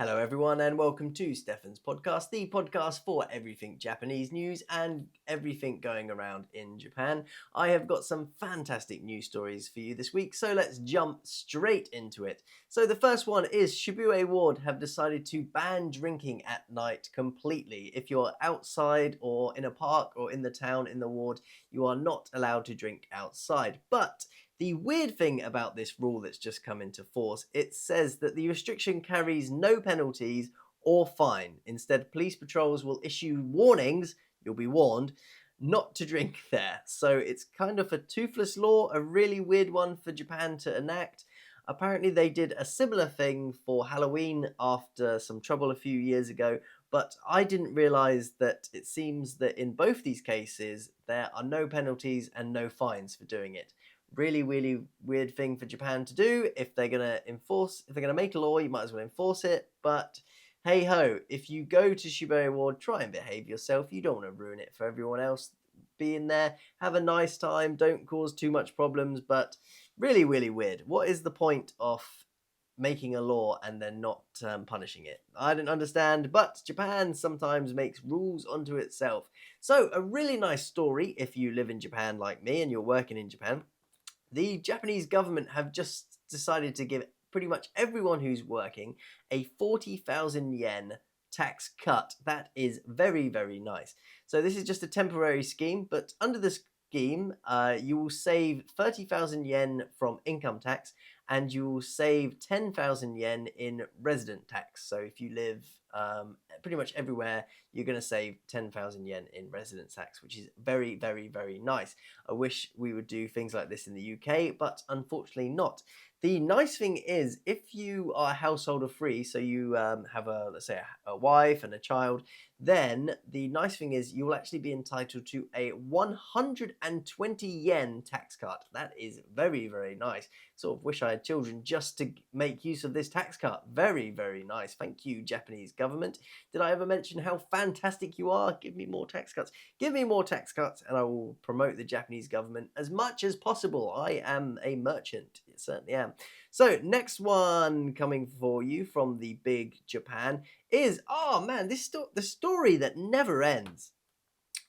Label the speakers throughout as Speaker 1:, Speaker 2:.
Speaker 1: Hello, everyone, and welcome to Stefan's podcast, the podcast for everything Japanese news and everything going around in Japan. I have got some fantastic news stories for you this week, so let's jump straight into it. So, the first one is Shibuya Ward have decided to ban drinking at night completely. If you're outside or in a park or in the town in the ward, you are not allowed to drink outside. But the weird thing about this rule that's just come into force, it says that the restriction carries no penalties or fine. Instead, police patrols will issue warnings, you'll be warned, not to drink there. So it's kind of a toothless law, a really weird one for Japan to enact. Apparently, they did a similar thing for Halloween after some trouble a few years ago, but I didn't realize that it seems that in both these cases, there are no penalties and no fines for doing it. Really weird thing for Japan to do. If they're gonna make a law, you might as well enforce it. But hey ho, if you go to Shibuya Ward, try and behave yourself. You don't want to ruin it for everyone else being there. Have a nice time, don't cause too much problems, but really weird. What is the point of making a law and then not punishing it? I don't understand, but Japan sometimes makes rules unto itself. So a really nice story if you live in Japan like me and you're working in Japan. The Japanese government have just decided to give pretty much everyone who's working a 40,000 yen tax cut. That is very nice. So this is just a temporary scheme, but under the scheme, you will save 30,000 yen from income tax and you will save 10,000 yen in resident tax. So if you live pretty much everywhere, you're going to save 10,000 yen in residence tax, which is very nice. I wish we would do things like this in the UK, but unfortunately not. The nice thing is, if you are a householder free, so you have let's say a wife and a child, then the nice thing is you will actually be entitled to a 120 yen tax cut. That is very nice. Sort of wish I had children just to make use of this tax cut. Very nice. Thank you, Japanese government. Did I ever mention how fantastic you are? Give me more tax cuts. Give me more tax cuts and I will promote the Japanese government as much as possible. I am a merchant. It certainly am. So, next one coming for you from the big Japan is, oh man, the story that never ends.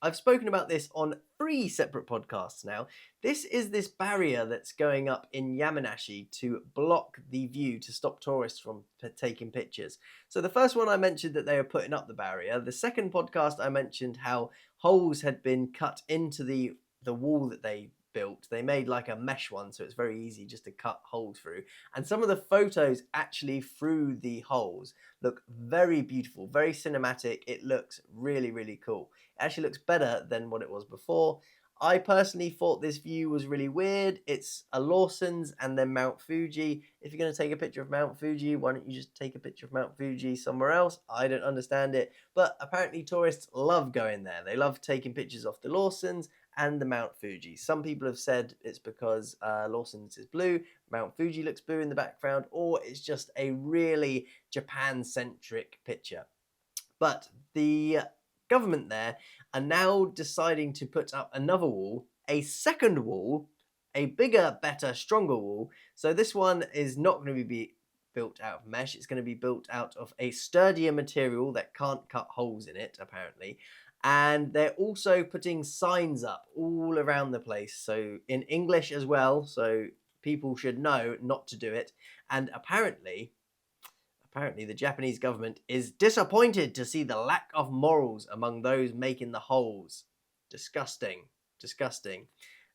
Speaker 1: I've spoken about this on 3 separate podcasts now. This is this barrier that's going up in Yamanashi to block the view to stop tourists from taking pictures. So the first one I mentioned that they were putting up the barrier. The second podcast I mentioned how holes had been cut into the wall that they built. They made like a mesh one, so it's very easy just to cut holes through. And some of the photos actually through the holes look very beautiful, very cinematic. It looks really cool. It actually looks better than what it was before. I personally thought this view was really weird. It's a Lawson's and then Mount Fuji. If you're going to take a picture of Mount Fuji, why don't you just take a picture of Mount Fuji somewhere else? I don't understand it. But apparently tourists love going there. They love taking pictures off the Lawson's and the Mount Fuji. Some people have said it's because Lawson's is blue, Mount Fuji looks blue in the background, or it's just a really Japan-centric picture. But the government there are now deciding to put up another wall, a second wall, a bigger, better, stronger wall. So this one is not going to be built out of mesh. It's going to be built out of a sturdier material that can't cut holes in it, apparently. And they're also putting signs up all around the place, so in English as well, so people should know not to do it. And apparently the Japanese government is disappointed to see the lack of morals among those making the holes. Disgusting.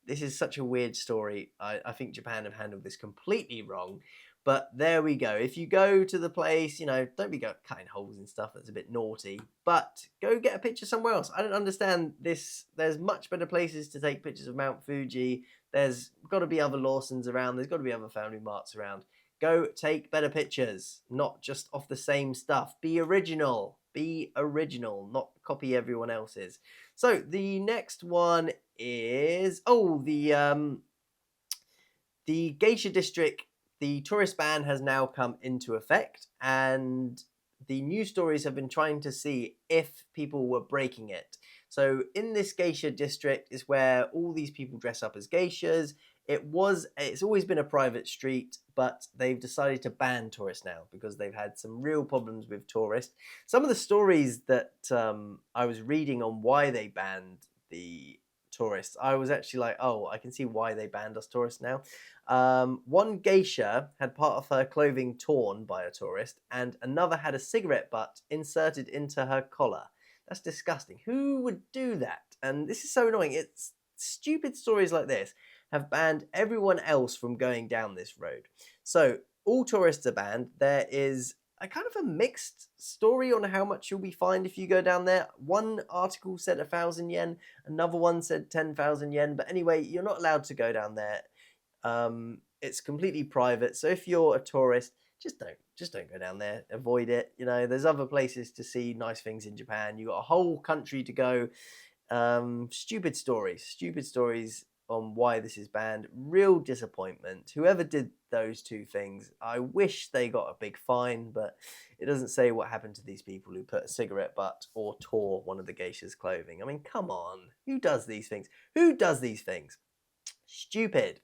Speaker 1: This is such a weird story. I think Japan have handled this completely wrong. But there we go. If you go to the place, don't be cutting holes and stuff. That's a bit naughty. But go get a picture somewhere else. I don't understand this. There's much better places to take pictures of Mount Fuji. There's got to be other Lawsons around. There's got to be other Family Marts around. Go take better pictures, not just off the same stuff. Be original, not copy everyone else's. So the next one is, the geisha district. The tourist ban has now come into effect, and the news stories have been trying to see if people were breaking it. So in this geisha district is where all these people dress up as geishas. It's always been a private street, but they've decided to ban tourists now because they've had some real problems with tourists. Some of the stories that I was reading on why they banned the tourists, I was actually like, oh, I can see why they banned us tourists now. One geisha had part of her clothing torn by a tourist, and another had a cigarette butt inserted into her collar. That's disgusting. Who would do that? And this is so annoying. It's stupid stories like this have banned everyone else from going down this road. So all tourists are banned. There is a kind of a mixed story on how much you'll be fined if you go down there. One article said 1,000 yen, another one said 10,000 yen. But anyway, you're not allowed to go down there. It's completely private. So if you're a tourist, just don't go down there. Avoid it. You know, there's other places to see nice things in Japan. You got a whole country to go. Stupid stories on why this is banned. Real disappointment. Whoever did those two things, I wish they got a big fine, but it doesn't say what happened to these people who put a cigarette butt or tore one of the geisha's clothing. I mean, come on. Who does these things? Stupid.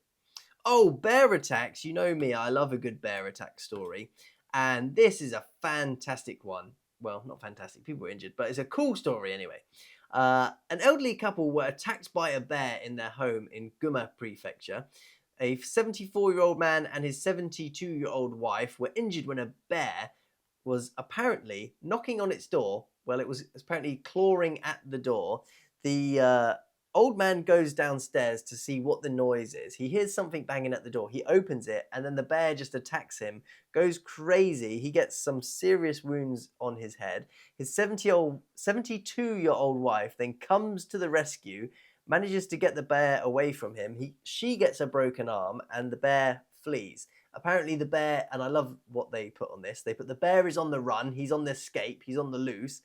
Speaker 1: Oh, bear attacks. You know me, I love a good bear attack story. And this is a fantastic one. Well, not fantastic, people were injured, but it's a cool story anyway. An elderly couple were attacked by a bear in their home in Gunma Prefecture. A 74-year-old man and his 72-year-old wife were injured when a bear was apparently knocking on its door. Well, it was apparently clawing at the door. The old man goes downstairs to see what the noise is. He hears something banging at the door. He opens it, and then the bear just attacks him, goes crazy. He gets some serious wounds on his head. His 72-year-old wife then comes to the rescue, manages to get the bear away from him. She gets a broken arm, and the bear flees. Apparently the bear, and I love what they put on this, they put the bear is on the run, he's on the escape, he's on the loose,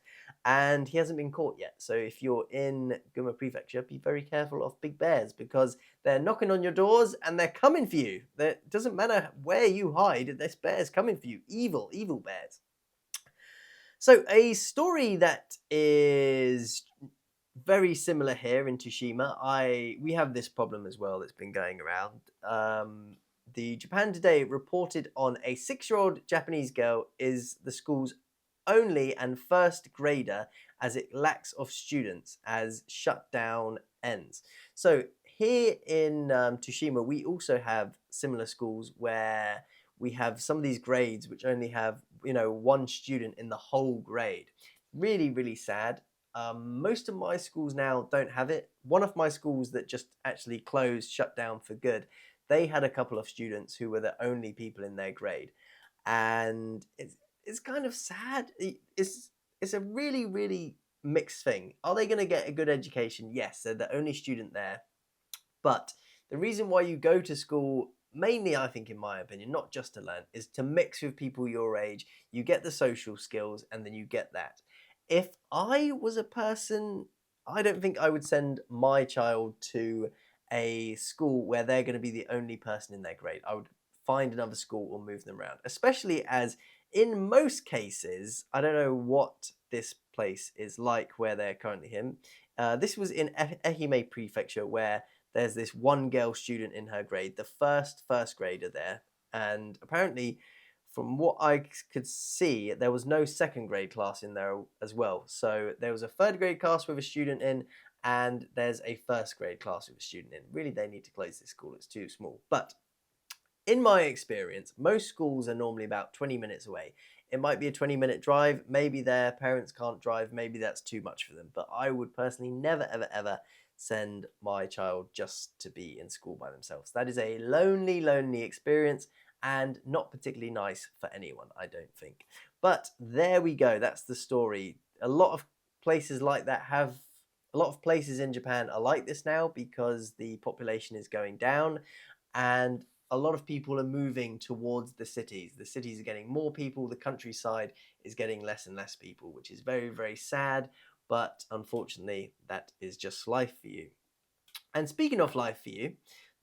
Speaker 1: and he hasn't been caught yet. So if you're in Gunma Prefecture, be very careful of big bears because they're knocking on your doors and they're coming for you. It doesn't matter where you hide, this bear's coming for you. Evil, evil bears. So a story that is very similar here in Tsushima. We have this problem as well that's been going around. The Japan Today reported on a 6-year-old Japanese girl is the school's only and first grader as it lacks of students as shutdown ends. So here in Tsushima, we also have similar schools where we have some of these grades which only have, one student in the whole grade. Really, really sad. Most of my schools now don't have it. One of my schools that just actually closed, shut down for good, they had a couple of students who were the only people in their grade. And it's kind of sad. It's a really, really mixed thing. Are they going to get a good education? Yes, they're the only student there. But the reason why you go to school, mainly I think in my opinion, not just to learn, is to mix with people your age. You get the social skills and then you get that. If I was a person, I don't think I would send my child to a school where they're going to be the only person in their grade. I would find another school or move them around, especially as in most cases, I don't know what this place is like where they're currently in. This was in Ehime Prefecture where there's this one girl student in her grade, the first grader there. And apparently, from what I could see, there was no second grade class in there as well. So there was a third grade class with a student in, and there's a first grade class with a student in. Really, they need to close this school. It's too small. But in my experience, most schools are normally about 20 minutes away. It might be a 20-minute drive. Maybe their parents can't drive. Maybe that's too much for them. But I would personally never, ever, ever send my child just to be in school by themselves. That is a lonely, lonely experience and not particularly nice for anyone, I don't think. But there we go. That's the story. A lot of places like that have... A lot of places in Japan are like this now because the population is going down and a lot of people are moving towards the cities. The cities are getting more people. The countryside is getting less and less people, which is very, very sad. But unfortunately, that is just life for you. And speaking of life for you,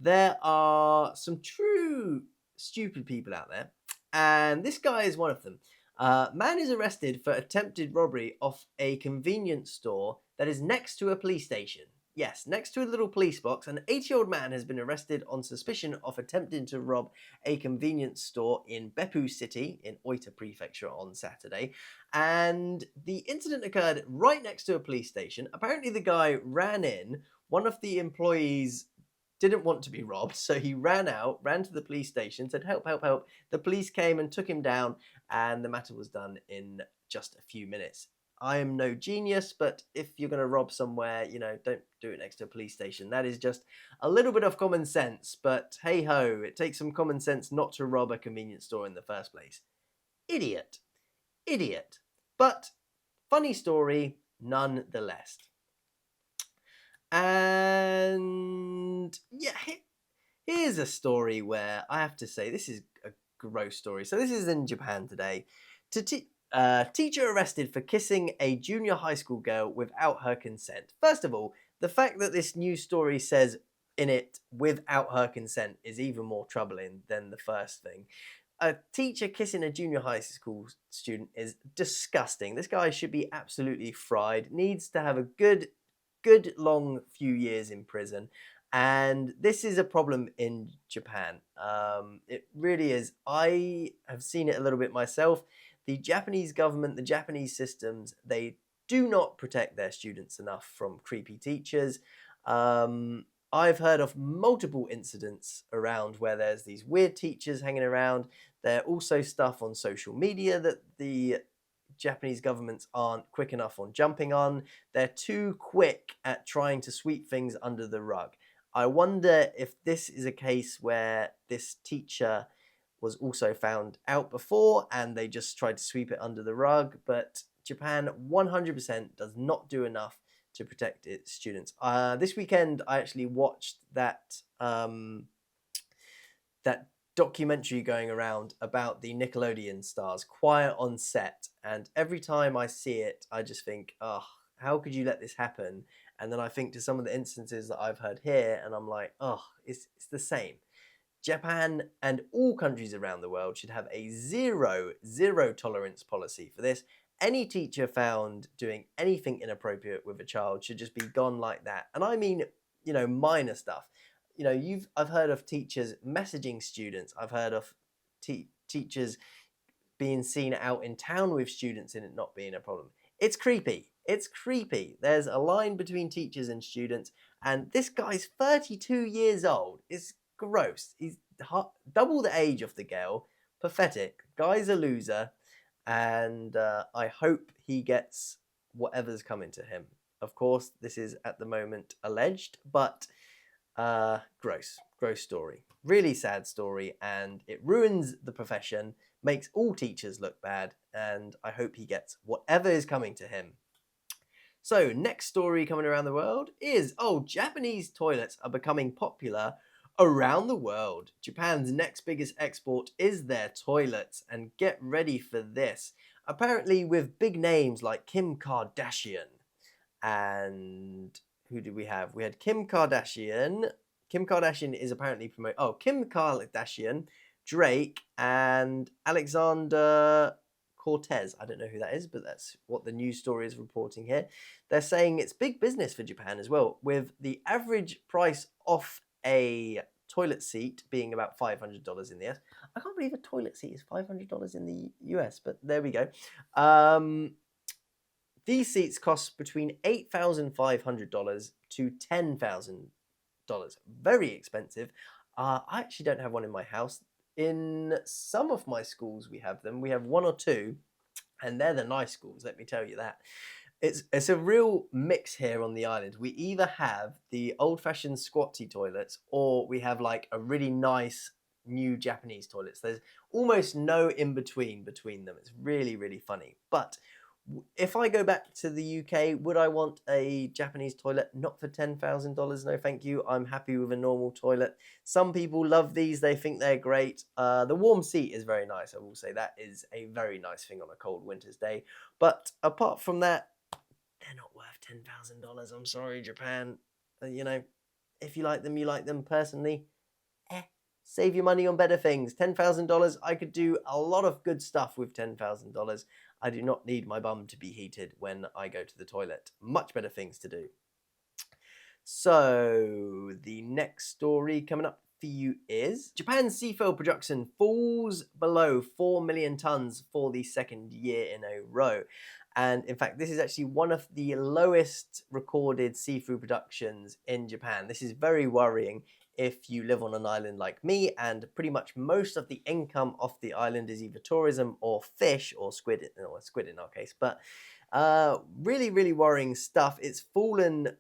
Speaker 1: there are some true stupid people out there. And this guy is one of them. Man is arrested for attempted robbery of a convenience store that is next to a police station. Yes, next to a little police box, an 80-year-old man has been arrested on suspicion of attempting to rob a convenience store in Beppu City in Oita Prefecture on Saturday. And the incident occurred right next to a police station. Apparently, the guy ran in. One of the employees didn't want to be robbed, so he ran out, ran to the police station, said, "Help, help, help." The police came and took him down, and the matter was done in just a few minutes. I am no genius, but if you're going to rob somewhere, don't do it next to a police station. That is just a little bit of common sense. But hey ho, it takes some common sense not to rob a convenience store in the first place. Idiot. Idiot. But funny story nonetheless. And yeah, here's a story where I have to say this is a gross story. So this is in Japan today. Teacher arrested for kissing a junior high school girl without her consent. First of all, the fact that this news story says in it without her consent is even more troubling than the first thing. A teacher kissing a junior high school student is disgusting. This guy should be absolutely fried, needs to have a good long few years in prison. And this is a problem in Japan. It really is. I have seen it a little bit myself. The Japanese government, the Japanese systems, they do not protect their students enough from creepy teachers. I've heard of multiple incidents around where there's these weird teachers hanging around. There are also stuff on social media that the Japanese governments aren't quick enough on jumping on. They're too quick at trying to sweep things under the rug. I wonder if this is a case where this teacher was also found out before and they just tried to sweep it under the rug, but Japan 100% does not do enough to protect its students. This weekend I actually watched that documentary going around about the Nickelodeon stars, Quiet on Set, and every time I see it I just think, oh, how could you let this happen? And then I think to some of the instances that I've heard here and I'm like, oh, it's the same. Japan and all countries around the world should have a zero tolerance policy for this. Any teacher found doing anything inappropriate with a child should just be gone like that. And I mean, minor stuff. I've heard of teachers messaging students. I've heard of teachers being seen out in town with students and it not being a problem. It's creepy. It's creepy. There's a line between teachers and students, and this guy's 32 years old. It's gross. He's double the age of the girl. Pathetic. Guy's a loser, and I hope he gets whatever's coming to him. Of course, this is at the moment alleged, but gross story. Really sad story, and it ruins the profession, makes all teachers look bad, and I hope he gets whatever is coming to him. So, next story coming around the world is, Japanese toilets are becoming popular around the world. Japan's next biggest export is their toilets, and get ready for this. Apparently with big names like Kim Kardashian, and who did we have? We had Kim Kardashian. Kim Kardashian is apparently Kim Kardashian, Drake, and Alexander Cortez. I don't know who that is, but that's what the news story is reporting here. They're saying it's big business for Japan as well, with the average price of a toilet seat being about $500 in the US. I can't believe a toilet seat is $500 in the US, but there we go. These seats cost between $8,500 to $10,000. Very expensive. I actually don't have one in my house. In some of my schools we have them. We have one or two, and they're the nice schools, let me tell you that. It's a real mix here on the island. We either have the old-fashioned squatty toilets, or we have like a really nice new Japanese toilets. There's almost no in-between between them. It's really, really funny. But if I go back to the UK, would I want a Japanese toilet? Not for $10,000, no thank you. I'm happy with a normal toilet. Some people love these, they think they're great. The warm seat is very nice, I will say. That is a very nice thing on a cold winter's day. But apart from that, they're not worth $10,000. I'm sorry, Japan. If you like them, you like them. Personally, save your money on better things. $10,000, I could do a lot of good stuff with $10,000. I do not need my bum to be heated when I go to the toilet. Much better things to do. So the next story coming up for you is Japan's seafoil production falls below 4 million tons for the second year in a row. And in fact, this is actually one of the lowest recorded seafood productions in Japan. This is very worrying if you live on an island like me, and pretty much most of the income off the island is either tourism or fish or squid, or squid in our case. But really, really worrying stuff. It's fallen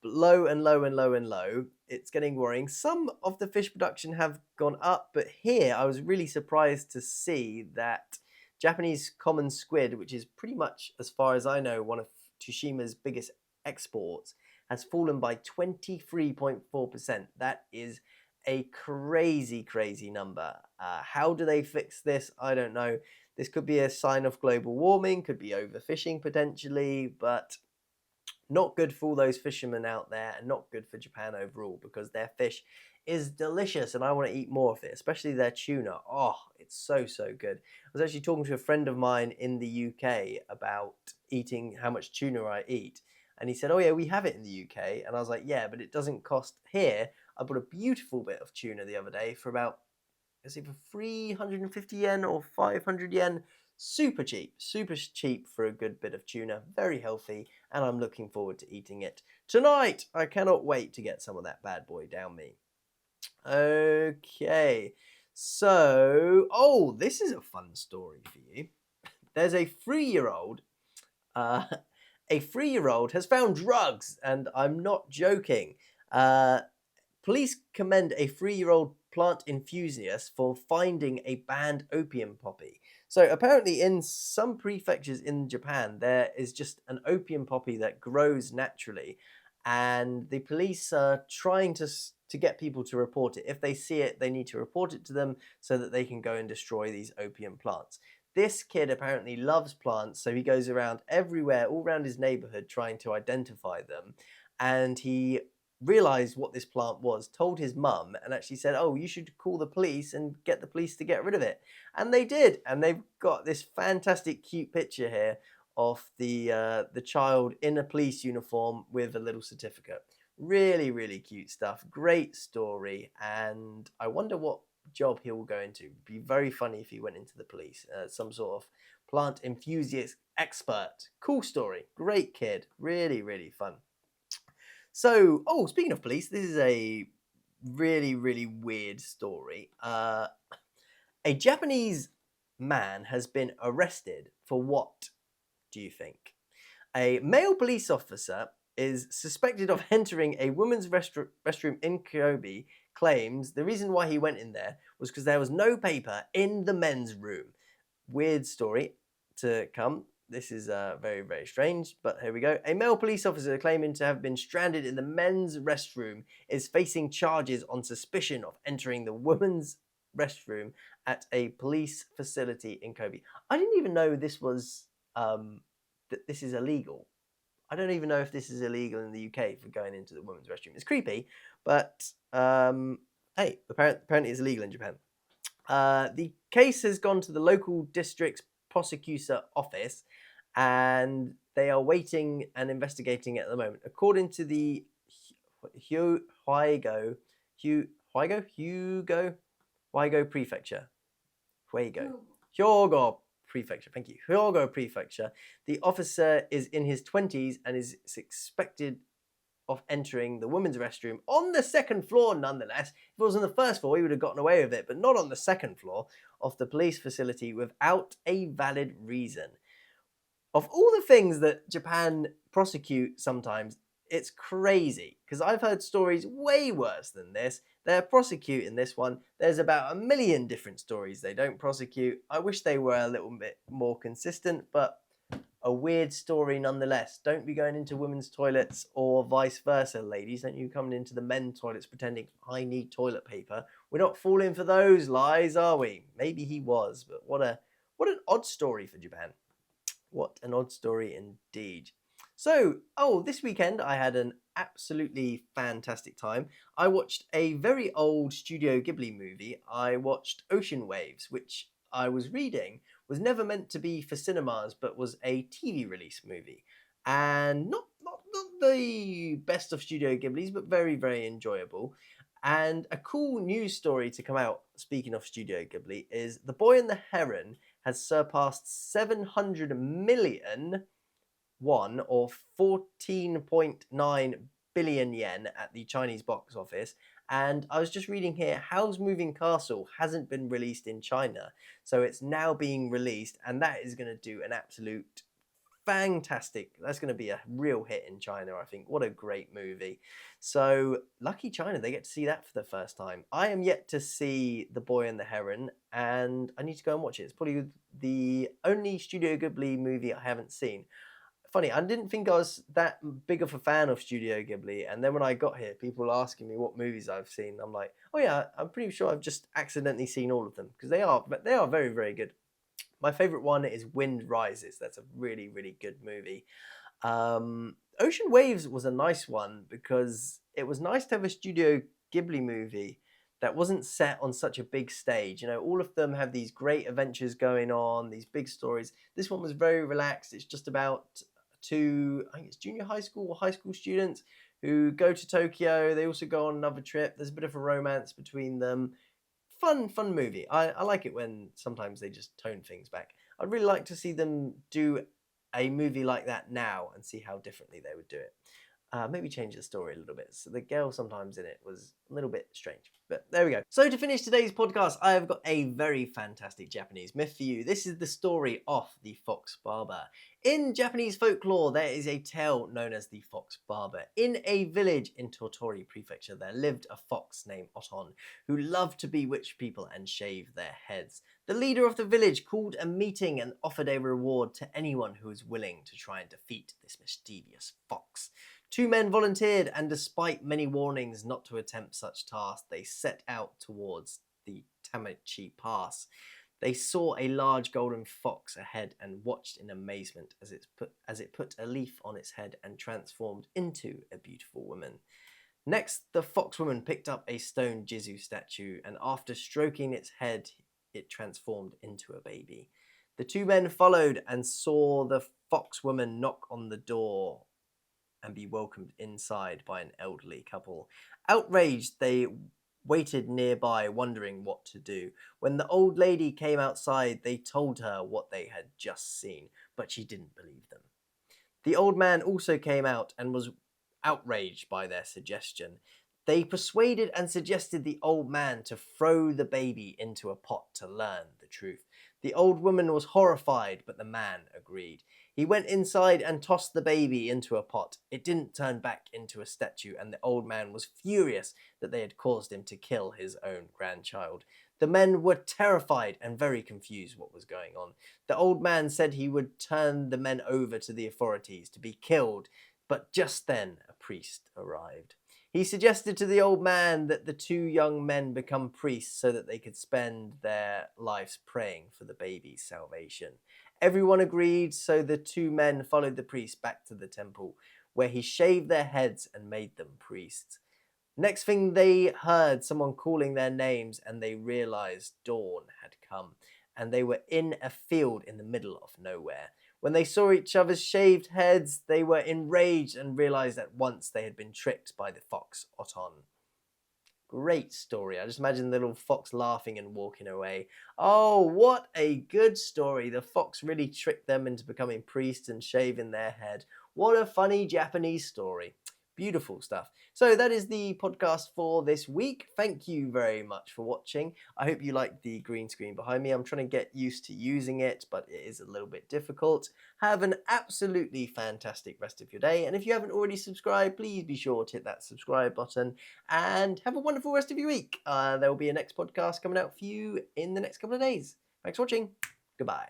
Speaker 1: low and low and low and low. It's getting worrying. Some of the fish production have gone up, but here I was really surprised to see that Japanese common squid, which is pretty much, as far as I know, one of Tsushima's biggest exports, has fallen by 23.4%. That is a crazy, crazy number. How do they fix this? I don't know. This could be a sign of global warming, could be overfishing potentially, but not good for all those fishermen out there, and not good for Japan overall, because their fish is delicious and I want to eat more of it, especially their tuna. Oh, it's so, so good. I was actually talking to a friend of mine in the UK about eating, how much tuna I eat. And he said, oh yeah, we have it in the UK. And I was like, yeah, but it doesn't cost here. I bought a beautiful bit of tuna the other day for about, it's either 350 yen or 500 yen. Super cheap for a good bit of tuna. Very healthy, and I'm looking forward to eating it tonight. I cannot wait to get some of that bad boy down me. Okay, so, oh, this is a fun story for you. There's a 3-year-old. A 3-year-old has found drugs, and I'm not joking. Police commend a 3-year-old plant enthusiast for finding a banned opium poppy. So apparently in some prefectures in Japan, there is just an opium poppy that grows naturally, and the police are trying to get people to report it. If they see it, they need to report it to them so that they can go and destroy these opium plants. This kid apparently loves plants, so he goes around everywhere, all around his neighborhood, trying to identify them. And he realized what this plant was, told his mum, and actually said, oh, you should call the police and get the police to get rid of it. And they did, and they've got this fantastic cute picture here of the child in a police uniform with a little certificate. Really, really cute stuff. Great story, and I wonder what job he will go into. It'd be very funny if he went into the police, some sort of plant enthusiast expert. Cool story. Great kid. Really, really fun. So, oh, speaking of police, this is a really, really weird story. A Japanese man has been arrested for what, do you think? A male police officer is suspected of entering a women's restroom in Kobe, claims the reason why he went in there was because there was no paper in the men's room. Weird story to come. This is very, very strange, but here we go. A male police officer claiming to have been stranded in the men's restroom is facing charges on suspicion of entering the women's restroom at a police facility in Kobe. I didn't even know this was that this is illegal. I don't even know if this is illegal in the UK for going into the women's restroom. It's creepy, but hey, apparently it's illegal in Japan. The case has gone to the local district's prosecutor office, and they are waiting and investigating it at the moment. According to the Hyogo Prefecture. Hyogo Prefecture, thank you. Hyogo Prefecture. The officer is in his 20s and is expected of entering the women's restroom on the second floor nonetheless. If it was on the first floor, he would have gotten away with it, but not on the second floor of the police facility without a valid reason. Of all the things that Japan prosecute sometimes, it's crazy, because I've heard stories way worse than this. They're prosecuting this one. There's about 1 million different stories they don't prosecute. I wish they were a little bit more consistent, but a weird story nonetheless. Don't be going into women's toilets, or vice versa, ladies. Don't you come into the men's toilets pretending I need toilet paper. We're not falling for those lies, are we? Maybe he was, but what an odd story for Japan. What an odd story indeed. So, this weekend I had an absolutely fantastic time. I watched a very old Studio Ghibli movie. I watched Ocean Waves, which I was reading was never meant to be for cinemas, but was a TV release movie. And not not the best of Studio Ghiblis, but very, very enjoyable. And a cool news story to come out, speaking of Studio Ghibli, is The Boy and the Heron has surpassed 700 million won, or 14.9 billion yen at the Chinese box office. And I was just reading here, Howl's Moving Castle hasn't been released in China, so it's now being released, and that is going to do an absolute fantastic. That's going to be a real hit in China, I think. What a great movie. So lucky China, they get to see that for the first time. I am yet to see The Boy and the Heron, and I need to go and watch it. It's probably the only Studio Ghibli movie I haven't seen. Funny, I didn't think I was that big of a fan of Studio Ghibli, and then when I got here, people were asking me what movies I've seen. I'm like, oh yeah, I'm pretty sure I've just accidentally seen all of them, because they are very, very good. My favorite one is Wind Rises. That's a really, really good movie. Ocean Waves was a nice one because it was nice to have a Studio Ghibli movie that wasn't set on such a big stage. You know, all of them have these great adventures going on, these big stories. This one was very relaxed. It's just about two, I think it's junior high school or high school students who go to Tokyo. They also go on another trip. There's a bit of a romance between them. Fun movie. I like it when sometimes they just tone things back. I'd really like to see them do a movie like that now and see how differently they would do it. Maybe change the story a little bit. So the girl sometimes in it was a little bit strange, but there we go. So to finish today's podcast, I have got a very fantastic Japanese myth for you. This is the story of the Fox Barber. In Japanese folklore, there is a tale known as the Fox Barber. In a village in Tottori Prefecture, there lived a fox named Oton, who loved to bewitch people and shave their heads. The leader of the village called a meeting and offered a reward to anyone who was willing to try and defeat this mischievous fox. 2 men volunteered, and despite many warnings not to attempt such tasks, they set out towards the Tamachi Pass. They saw a large golden fox ahead and watched in amazement as it put a leaf on its head and transformed into a beautiful woman. Next, the fox woman picked up a stone Jizu statue, and after stroking its head, it transformed into a baby. The 2 men followed and saw the fox woman knock on the door and be welcomed inside by an elderly couple. Outraged, they waited nearby, wondering what to do. When the old lady came outside, they told her what they had just seen, but she didn't believe them. The old man also came out and was outraged by their suggestion. They persuaded and suggested the old man to throw the baby into a pot to learn the truth. The old woman was horrified, but the man agreed. He went inside and tossed the baby into a pot. It didn't turn back into a statue, and the old man was furious that they had caused him to kill his own grandchild. The men were terrified and very confused what was going on. The old man said he would turn the men over to the authorities to be killed, but just then a priest arrived. He suggested to the old man that the 2 young men become priests so that they could spend their lives praying for the baby's salvation. Everyone agreed, so the 2 men followed the priest back to the temple, where he shaved their heads and made them priests. Next thing they heard someone calling their names, and they realized dawn had come, and they were in a field in the middle of nowhere. When they saw each other's shaved heads, they were enraged and realized at once they had been tricked by the fox Oton. Great story. I just imagine the little fox laughing and walking away. Oh, what a good story. The fox really tricked them into becoming priests and shaving their head. What a funny Japanese story. Beautiful stuff. So that is the podcast for this week. Thank you very much for watching. I hope you liked the green screen behind me. I'm trying to get used to using it, but it is a little bit difficult. Have an absolutely fantastic rest of your day. And if you haven't already subscribed, please be sure to hit that subscribe button and have a wonderful rest of your week. There will be a next podcast coming out for you in the next couple of days. Thanks for watching. Goodbye.